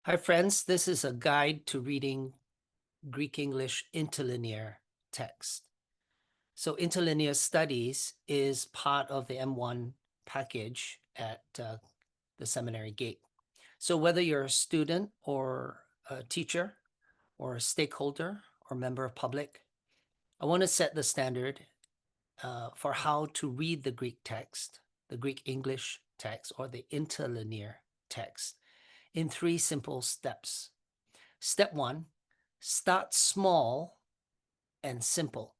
Hi, friends. This is a guide to reading Greek-English interlinear text. So Interlinear Studies is part of the M1 package at the seminary gate. So whether you're a student or a teacher or a stakeholder or member of public, I want to set the standard for how to read the Greek text, the Greek-English text, or the interlinear text in 3 simple steps. Step 1, start small and simple.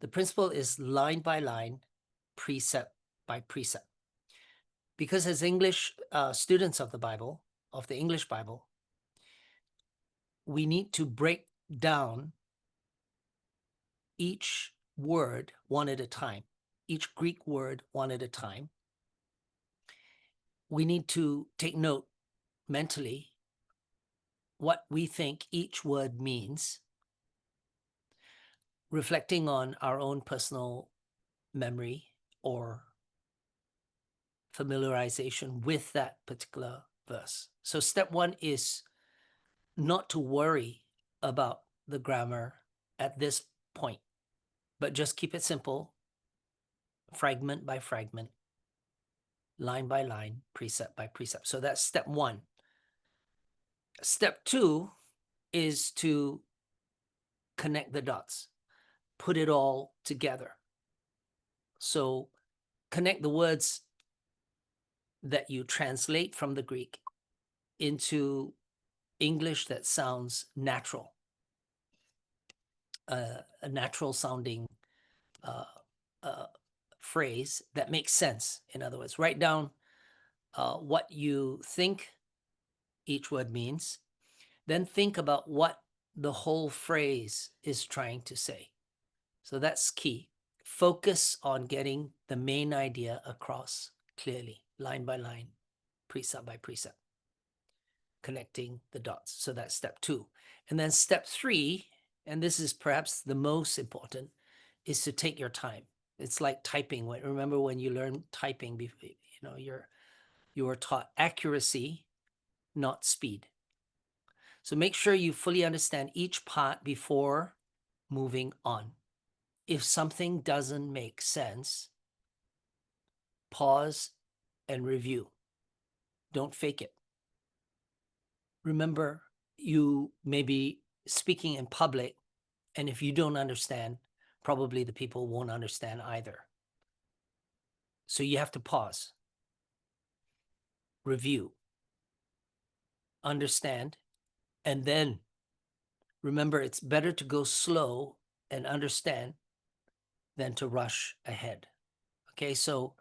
The principle is line by line, precept by precept. Because as English students of the Bible, of the English Bible, we need to break down each word one at a time, each Greek word one at a time. We need to take note mentally what we think each word means, reflecting on our own personal memory or familiarization with that particular verse. So step 1 is not to worry about the grammar at this point, but just keep it simple, fragment by fragment, line by line, precept by precept. So that's step 1. Step 2 is to connect the dots, put it all together. So connect the words that you translate from the Greek into English that sounds natural, a natural sounding phrase that makes sense. In other words, write down what you think each word means, then think about what the whole phrase is trying to say. So that's key. Focus on getting the main idea across clearly, line by line, precept by precept, connecting the dots. So that's step 2. And then step 3, and this is perhaps the most important, is to take your time. It's like typing. Remember when you learn typing, you were taught accuracy, not speed. So make sure you fully understand each part before moving on. If something doesn't make sense, pause and review. Don't fake it. Remember, you may be speaking in public, and if you don't understand, probably the people won't understand either. So you have to pause, review, understand, and then remember, it's better to go slow and understand than to rush ahead. Okay, so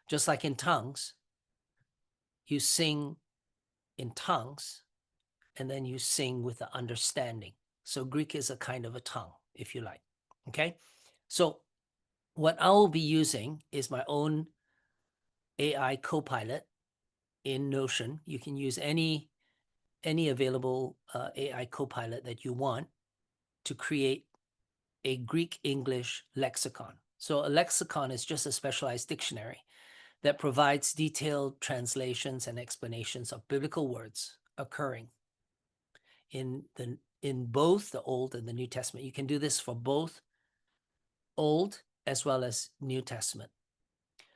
just like in tongues, you sing in tongues and then you sing with the understanding. So Greek is a kind of a tongue, if you like. Okay, so what I will be using is my own AI Copilot in Notion. You can use any available AI Copilot that you want to create a Greek-English lexicon. So a lexicon is just a specialized dictionary that provides detailed translations and explanations of biblical words occurring in both the Old and the New Testament. You can do this for both Old as well as New Testament.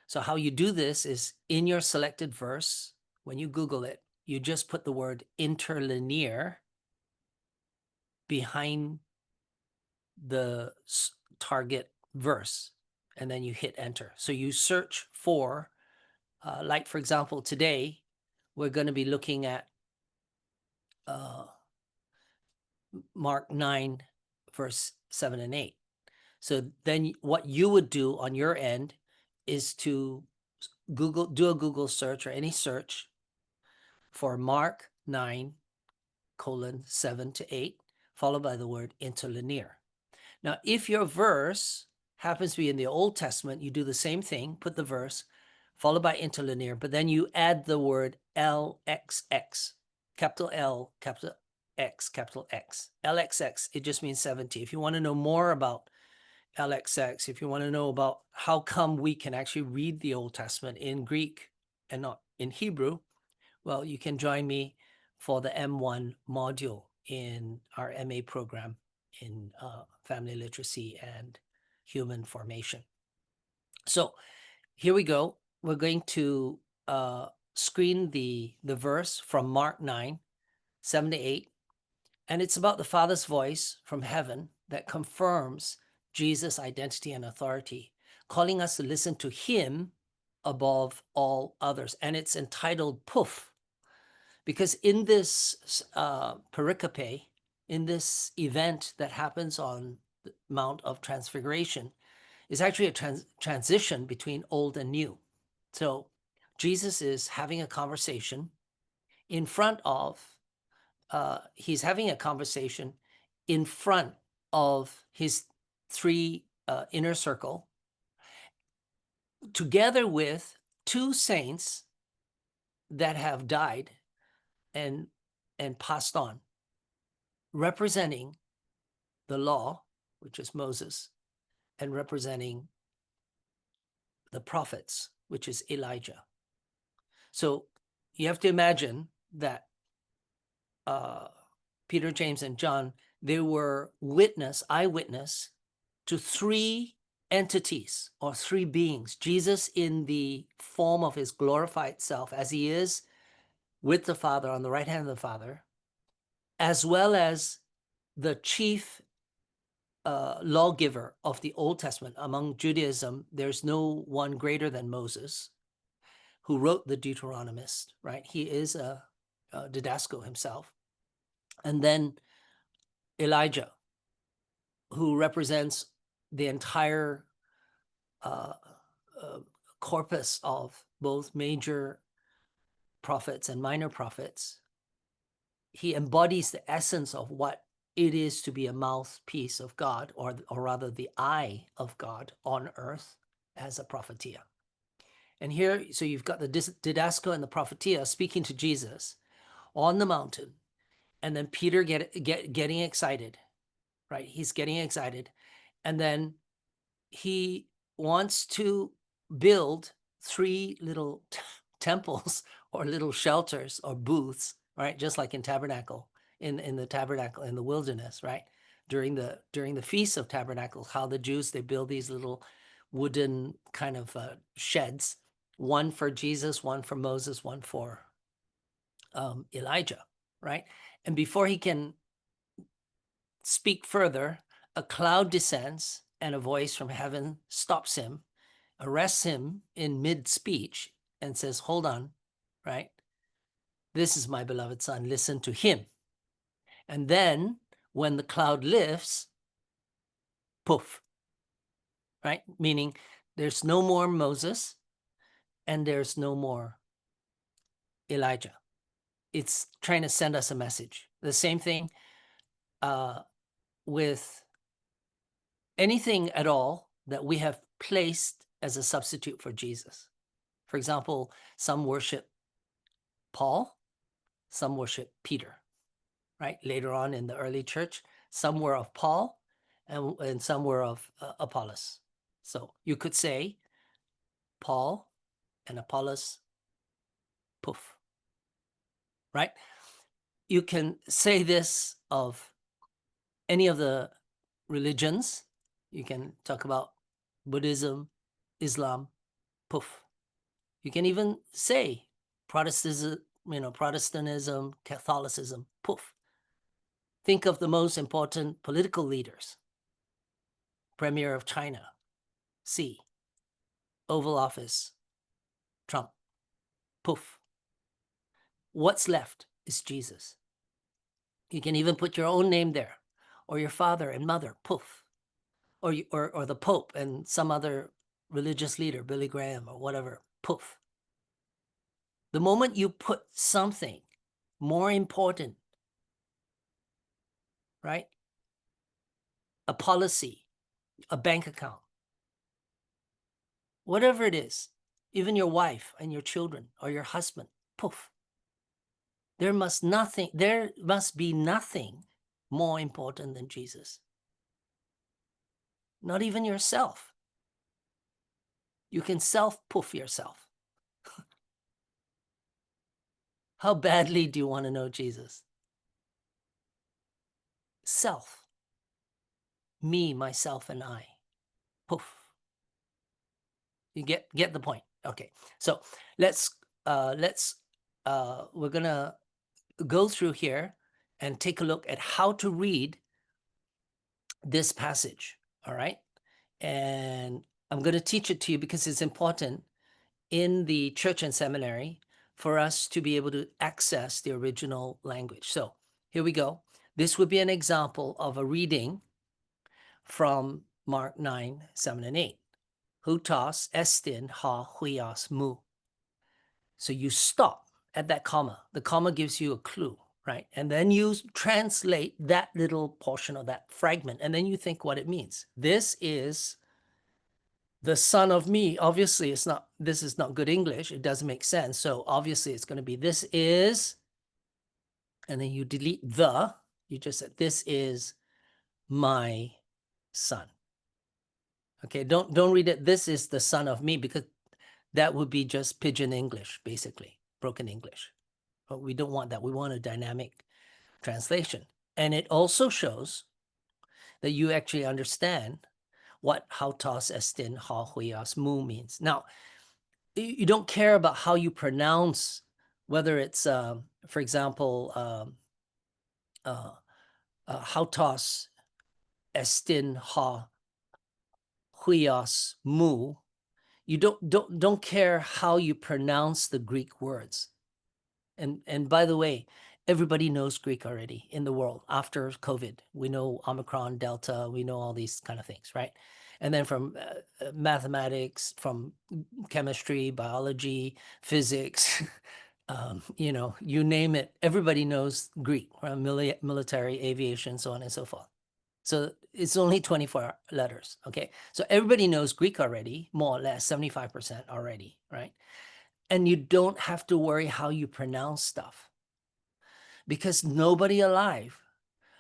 So how you do this is in your selected verse, when you Google it, you just put the word interlinear behind the target verse, and then you hit enter. So you search for, like for example, today, we're going to be looking at Mark 9, verse 7 and 8. So then what you would do on your end is to do a Google search or any search for Mark 9, 7 to 8, followed by the word interlinear. Now, if your verse happens to be in the Old Testament, you do the same thing, put the verse, followed by interlinear, but then you add the word LXX, capital L, capital X, capital X. LXX, it just means 70. If you want to know more about LXX, if you want to know about how come we can actually read the Old Testament in Greek and not in Hebrew, well, you can join me for the M1 module in our MA program in family literacy and human formation. So here we go. We're going to screen the verse from Mark 9, 7 to 8. And it's about the Father's voice from heaven that confirms Jesus' identity and authority, calling us to listen to him above all others. And it's entitled Poof, because in this pericope, in this event that happens on the Mount of Transfiguration, is actually a transition between old and new. So Jesus is having a conversation in front of, he's having a conversation in front of his three inner circle, together with two saints that have died and passed on, representing the law, which is Moses, and representing the prophets, which is Elijah. So you have to imagine that Peter, James, and John, they were eyewitness to three entities or three beings. Jesus in the form of his glorified self, as he is with the Father on the right hand of the Father, as well as the chief lawgiver of the Old Testament. Among Judaism, there's no one greater than Moses, who wrote the Deuteronomist, right? He is a didasco himself. And then Elijah, who represents the entire corpus of both major prophets and minor prophets. He embodies the essence of what it is to be a mouthpiece of God, or rather the eye of God on earth as a prophetia. And here, so you've got the didasco and the prophetia speaking to Jesus on the mountain, and then Peter getting excited, right? He's getting excited, and then he wants to build three little temples or little shelters or booths, right? Just like in tabernacle, in the tabernacle in the wilderness, right? During the Feast of Tabernacles, how the Jews, they build these little wooden kind of sheds, one for Jesus, one for Moses, one for Elijah, right? And before he can speak further, a cloud descends and a voice from heaven stops him, arrests him in mid-speech, and says, hold on, right? This is my beloved son, listen to him. And then when the cloud lifts, poof, right? Meaning there's no more Moses and there's no more Elijah. It's trying to send us a message. The same thing with anything at all that we have placed as a substitute for Jesus. For example, some worship Paul, some worship Peter, right? Later on in the early church, some were of Paul and some were of Apollos. So you could say Paul and Apollos, poof, right? You can say this of any of the religions. You can talk about Buddhism, Islam, poof. You can even say Protestantism, Catholicism, poof. Think of the most important political leaders. Premier of China, Xi. Oval Office, Trump, poof. What's left is Jesus. You can even put your own name there, or your father and mother, poof. Or the Pope and some other religious leader, Billy Graham or whatever, poof. The moment you put something more important, right? A policy, a bank account, whatever it is, even your wife and your children or your husband, poof. There must be nothing more important than Jesus. Not even yourself. You can self-poof yourself. How badly do you want to know Jesus? Self. Me, myself, and I. Poof. You get the point. Okay. So we're gonna go through here and take a look at how to read this passage. All right. And I'm going to teach it to you because it's important in the church and seminary for us to be able to access the original language. So here we go. This would be an example of a reading from Mark 9, 7, and 8. Hutas estin ha huias mu. So you stop at that comma. The comma gives you a clue, right? And then you translate that little portion of that fragment, and then you think what it means. This is the son of me. Obviously, this is not good English. It doesn't make sense. So obviously it's going to be this is, and then you delete the, you just said, this is my son. Okay, don't read it, this is the son of me, because that would be just pidgin English, basically, broken English. But we don't want that. We want a dynamic translation. And it also shows that you actually understand what hautas estin ha huias mu means. Now, you don't care about how you pronounce, whether it's, for example, hautas estin ha huias mu. You don't care how you pronounce the Greek words. And by the way, everybody knows Greek already in the world after COVID. We know Omicron, Delta, we know all these kind of things, right? And then from mathematics, from chemistry, biology, physics, you name it, everybody knows Greek, right? Military, aviation, so on and so forth. So it's only 24 letters, okay? So everybody knows Greek already, more or less, 75% already, right? And you don't have to worry how you pronounce stuff, because nobody alive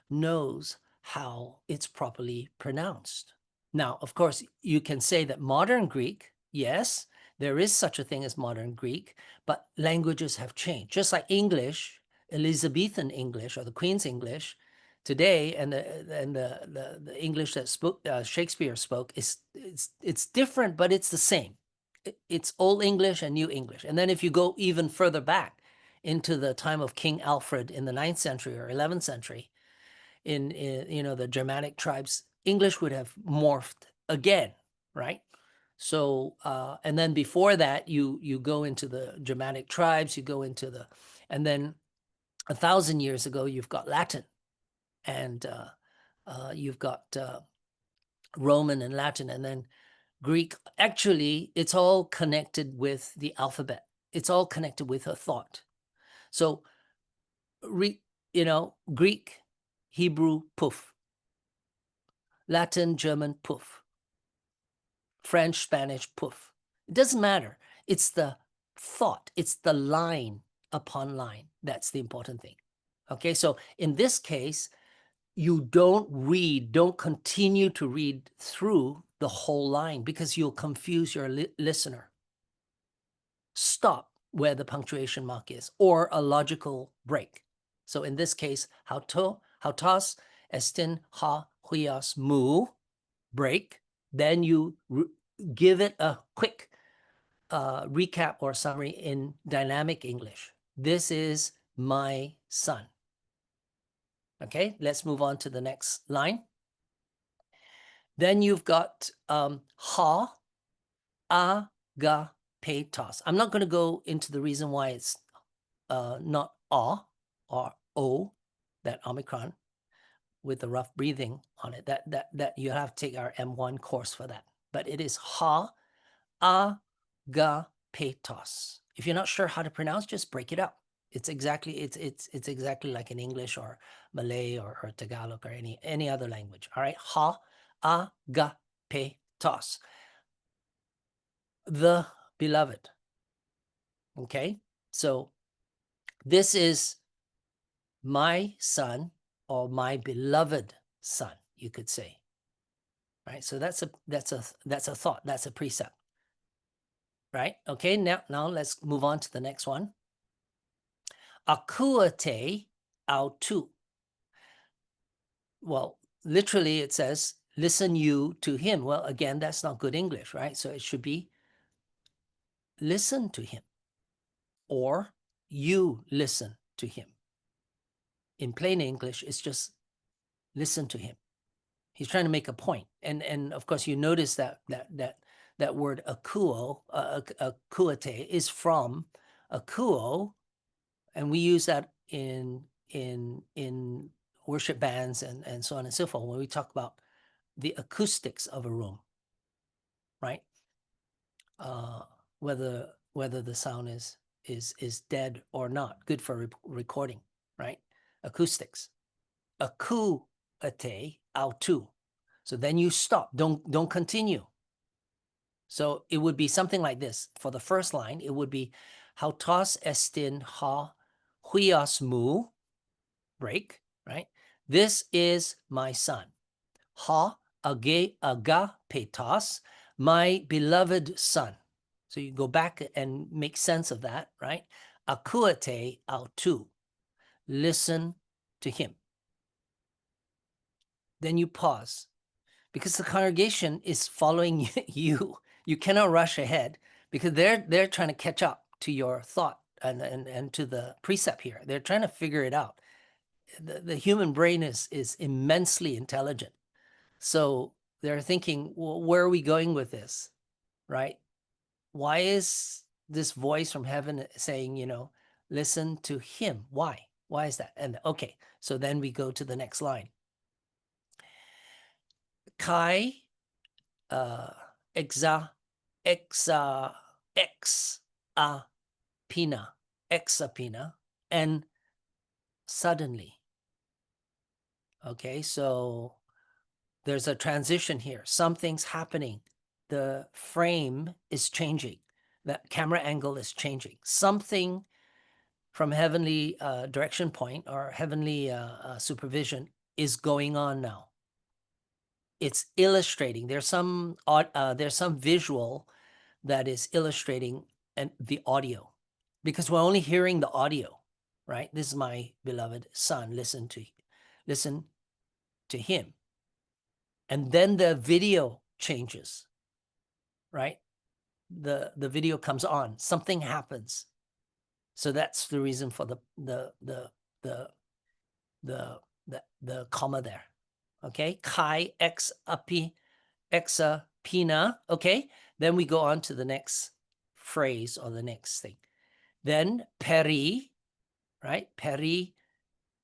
knows how it's properly pronounced. Now, of course, you can say that modern Greek, yes, there is such a thing as modern Greek, but languages have changed. Just like English, Elizabethan English or the Queen's English today, and the English that Shakespeare spoke it's different, but it's the same. It's Old English and New English. And then if you go even further back into the time of King Alfred in the 9th century or 11th century, in the Germanic tribes, English would have morphed again, right? So and then before that, you go into the Germanic tribes, you go into and then 1,000 years ago, you've got Latin, and you've got Roman and Latin, and then Greek. Actually, it's all connected with the alphabet. It's all connected with a thought. So, Greek, Hebrew, poof. Latin, German, poof. French, Spanish, poof. It doesn't matter. It's the thought. It's the line upon line. That's the important thing. Okay, so in this case, you don't continue to read through the whole line, because you'll confuse your listener. Stop where the punctuation mark is, or a logical break. So in this case, hautas estin ha huias mu, break. Then you give it a quick recap or summary in dynamic English. This is my son. Okay, let's move on to the next line. Then you've got ha, agapetos. I'm not going to go into the reason why it's not a or o, that Omicron with the rough breathing on it. That you have to take our M1 course for that. But it is ha, agapetos. If you're not sure how to pronounce, just break it up. It's exactly like in English or Malay or Tagalog or any other language. All right, ha, agapetos, the beloved. Okay, so this is my son, or my beloved son, you could say. Right, so that's a thought, that's a precept. Right, okay, now let's move on to the next one. Akuate autu. Well, literally it says, listen you to him. Well, again, that's not good English, right? So it should be listen to him, or you listen to him. In plain English, it's just listen to him. He's trying to make a point. And of course, you notice that word akuo, akuate, is from akuo, and we use that in worship bands and so on and so forth when we talk about the acoustics of a room, right? Whether the sound is dead or not, good for recording, right? Acoustics. Akuate autu. So then you stop. Don't continue. So it would be something like this. For the first line, it would be hautos estin ha huios mu, break, right? This is my son. Ha agapetos, my beloved son. So you go back and make sense of that, right? Akuate autu, listen to him. Then you pause, because the congregation is following you. You cannot rush ahead because they're trying to catch up to your thought and to the precept here. They're trying to figure it out. The human brain is immensely intelligent. So they're thinking, well, where are we going with this, right? Why is this voice from heaven saying, listen to him? Why? Why is that? And okay, so then we go to the next line. Kai exapina, and suddenly. Okay, so there's a transition here. Something's happening. The frame is changing. The camera angle is changing. Something from heavenly direction point or heavenly supervision is going on now. It's illustrating. There's some visual that is illustrating the audio, because we're only hearing the audio, right? This is my beloved son. Listen to him. And then the video changes, right? The video comes on. Something happens. So that's the reason for the comma there. Okay, kai exapina. Okay, then we go on to the next phrase or the next thing. Then peri, right? Peri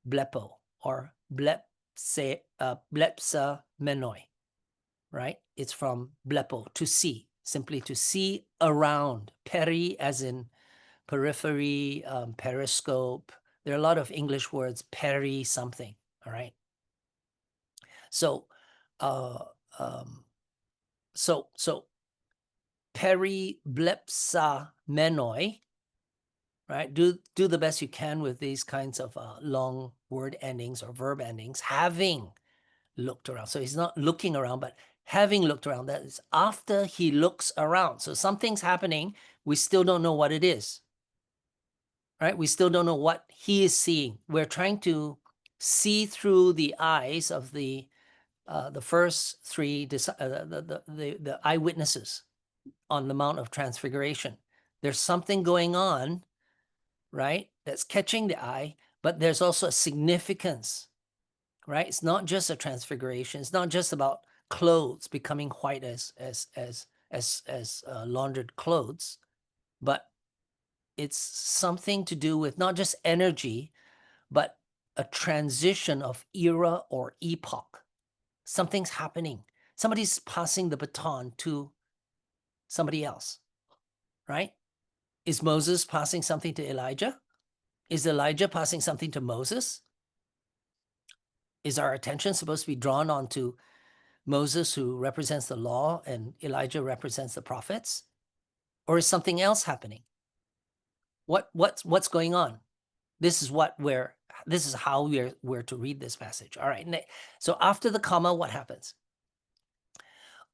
blepo or blepsa menoi, right? It's from blepo, to see, simply to see around. Peri as in periphery, periscope. There are a lot of English words, peri something, all right? So, so peri blepsa menoi, right? Do the best you can with these kinds of long word endings or verb endings, having looked around. So he's not looking around, but having looked around. That is after he looks around. So something's happening. We still don't know what it is, right? We still don't know what he is seeing. We're trying to see through the eyes of the first three, the eyewitnesses on the Mount of Transfiguration. There's something going on, right? That's catching the eye, but there's also a significance, right? It's not just a transfiguration. It's not just about clothes becoming white as laundered clothes, but it's something to do with not just energy, but a transition of era or epoch. Something's happening. Somebody's passing the baton to somebody else, right? Is Moses passing something to Elijah? Is Elijah passing something to Moses? Is our attention supposed to be drawn onto Moses, who represents the law, and Elijah represents the prophets? Or is something else happening? What's going on? This is how we're to read this passage. All right. So after the comma, what happens?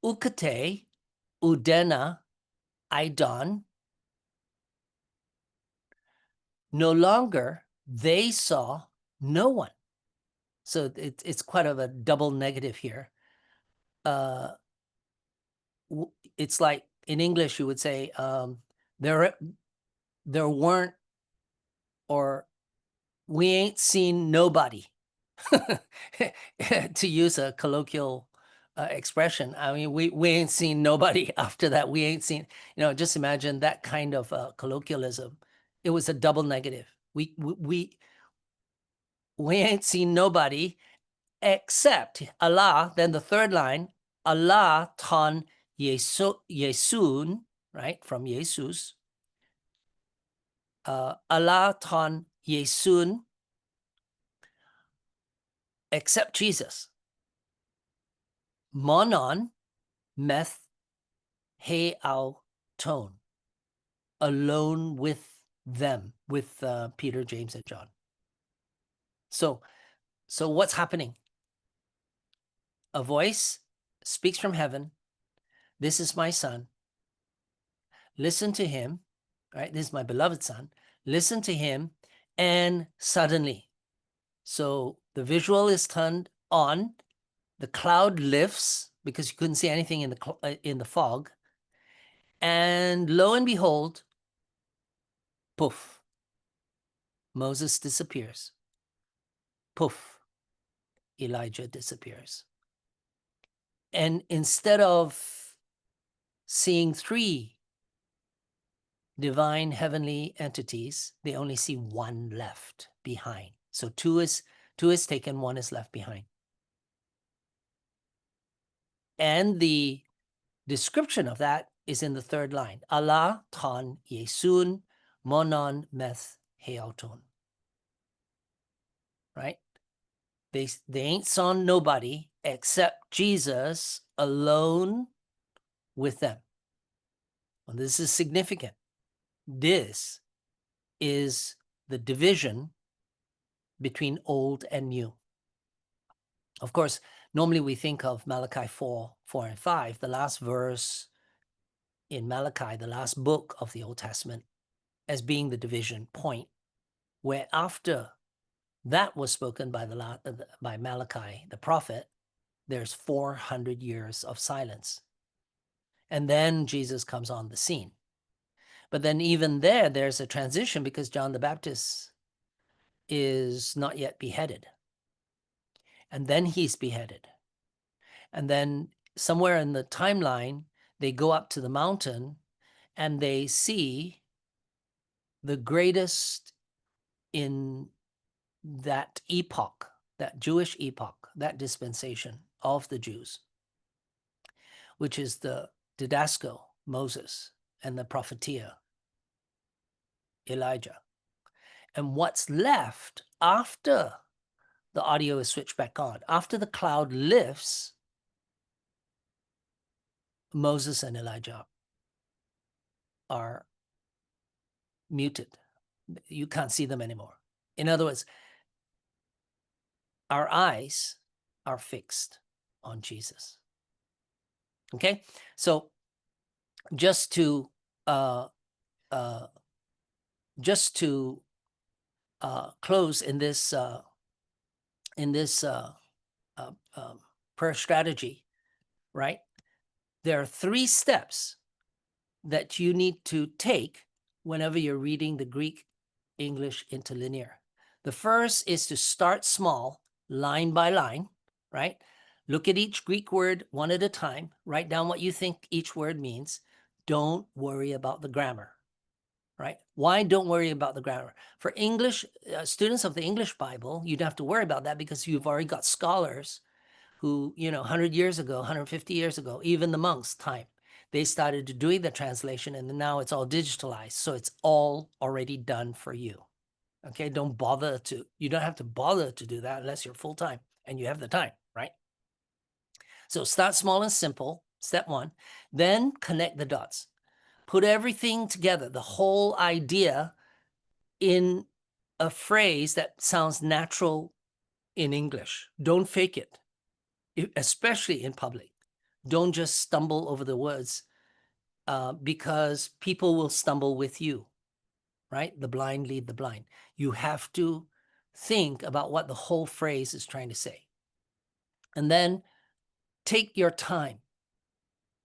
Ukate, udena, idon. No longer they saw no one. So it's quite of a double negative here. It's like in English, you would say there weren't, or we ain't seen nobody, to use a colloquial expression. I mean, we ain't seen nobody after that. We ain't seen, just imagine that kind of colloquialism. It was a double negative. We ain't seen nobody except Allah. Then the third line, Allah ton Yesun, right, from Jesus. Allah ton Yesun, except Jesus. Monon meth he ao tone, alone with them, with Peter, James, and John. So what's happening? A voice speaks from heaven. This is my son. Listen to him. Right? This is my beloved son. Listen to him. And suddenly, so the visual is turned on. The cloud lifts because you couldn't see anything in the fog. And lo and behold, poof, Moses disappears. Poof, Elijah disappears. And instead of seeing three divine heavenly entities, they only see one left behind. So two is taken, one is left behind. And the description of that is in the third line. Allah ton Yesun monon meth heauton. Right? They ain't saw nobody except Jesus alone with them. Well, this is significant. This is the division between old and new. Of course, normally we think of Malachi 4 and 5, the last verse in Malachi, the last book of the Old Testament, as being the division point, where after that was spoken by Malachi, the prophet, there's 400 years of silence. And then Jesus comes on the scene. But then even there's a transition because John the Baptist is not yet beheaded. And then he's beheaded. And then somewhere in the timeline, they go up to the mountain and they see the greatest in that epoch, that Jewish epoch, that dispensation of the Jews, which is the didasco, Moses, and the prophetia, Elijah. And what's left after the audio is switched back on, after the cloud lifts, Moses and Elijah are muted. You can't see them anymore. In other words, our eyes are fixed on Jesus. Okay, so just to close in this prayer strategy, right? There are 3 steps that you need to take whenever you're reading the Greek English interlinear. The first is to start small, line by line, right? Look at each Greek word one at a time. Write down what you think each word means. Don't worry about the grammar, right? Why don't worry about the grammar? For English, students of the English Bible, you'd have to worry about that because you've already got scholars who, 100 years ago, 150 years ago, even the monks' time, they started doing the translation and now it's all digitalized. So it's all already done for you. Okay, you don't have to bother to do that unless you're full-time and you have the time, right? So start small and simple, step 1, then connect the dots. Put everything together, the whole idea in a phrase that sounds natural in English. Don't fake it, especially in public. Don't just stumble over the words because people will stumble with you. right? The blind lead the blind. You have to think about what the whole phrase is trying to say. And then take your time,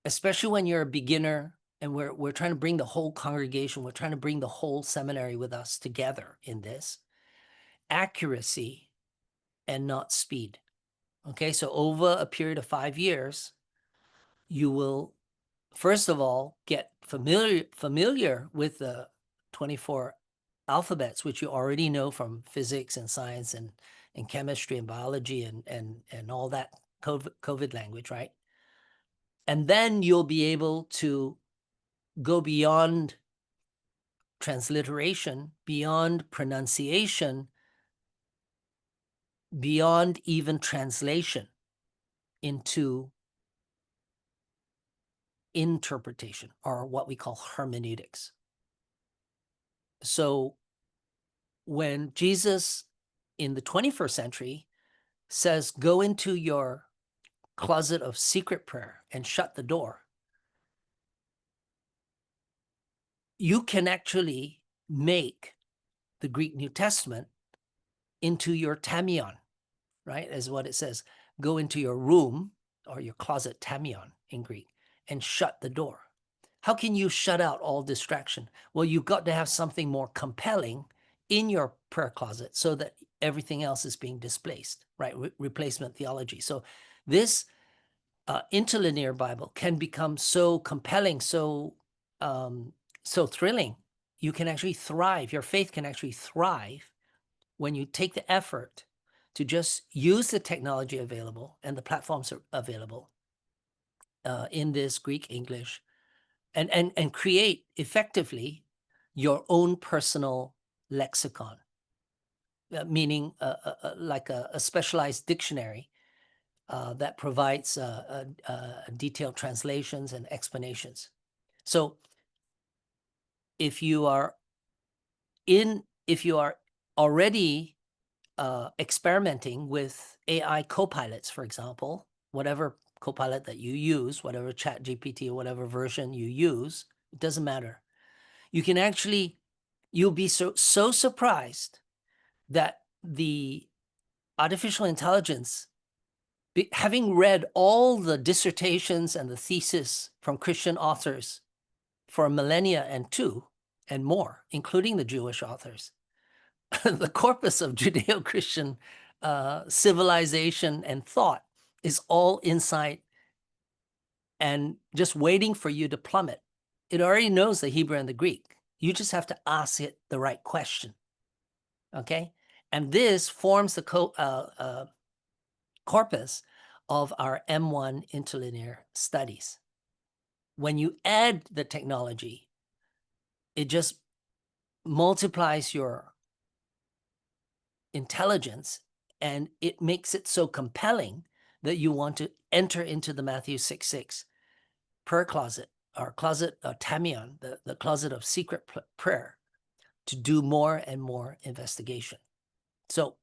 especially when you're a beginner and we're trying to bring the whole congregation, we're trying to bring the whole seminary with us together in this. Accuracy and not speed. Okay, so over a period of 5 years, you will, first of all, get familiar with the 24 alphabets, which you already know from physics and science and chemistry and biology and all that COVID language, right? And then you'll be able to go beyond transliteration, beyond pronunciation, beyond even translation into interpretation, or what we call hermeneutics. So when Jesus in the 21st century says, go into your closet of secret prayer and shut the door, you can actually make the Greek New Testament into your tamion, right? As what it says, go into your room or your closet, tamion in Greek, and shut the door. How can you shut out all distraction? Well, you've got to have something more compelling in your prayer closet so that everything else is being displaced, right? Replacement theology. So this interlinear Bible can become so compelling, so thrilling. You can actually thrive. Your faith can actually thrive when you take the effort to just use the technology available and the platforms are available in this Greek English, and create effectively your own personal lexicon, meaning like a specialized dictionary that provides detailed translations and explanations. So if you are already experimenting with AI copilots, for example, whatever copilot that you use, whatever chat GPT or whatever version you use, it doesn't matter. You can actually, you'll be so surprised that the artificial intelligence, having read all the dissertations and the thesis from Christian authors for millennia and two and more, including the Jewish authors, the corpus of Judeo-Christian civilization and thought is all inside and just waiting for you to plummet. It already knows the Hebrew and the Greek. You just have to ask it the right question, okay? And this forms the corpus of our M1 Interlinear Studies. When you add the technology, it just multiplies your intelligence, and it makes it so compelling that you want to enter into the Matthew 6:6 prayer closet, or closet tamion, the closet of secret prayer, to do more and more investigation. So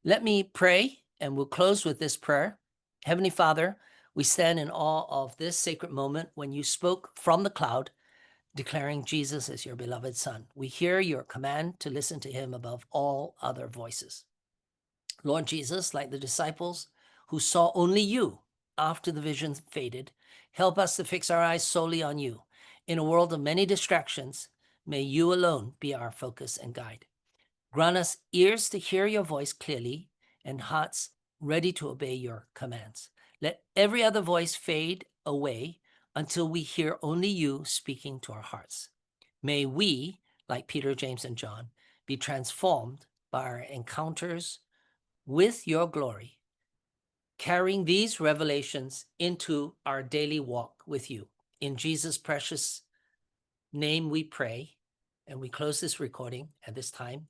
let me pray, and we'll close with this prayer. Heavenly Father, we stand in awe of this sacred moment when you spoke from the cloud, declaring Jesus as your beloved Son. We hear your command to listen to him above all other voices. Lord Jesus, like the disciples who saw only you after the vision faded, help us to fix our eyes solely on you. In a world of many distractions, may you alone be our focus and guide. Grant us ears to hear your voice clearly and hearts ready to obey your commands. Let every other voice fade away until we hear only you speaking to our hearts. May we, like Peter, James, and John, be transformed by our encounters with your glory, carrying these revelations into our daily walk with you. In Jesus' precious name we pray, and we close this recording at this time.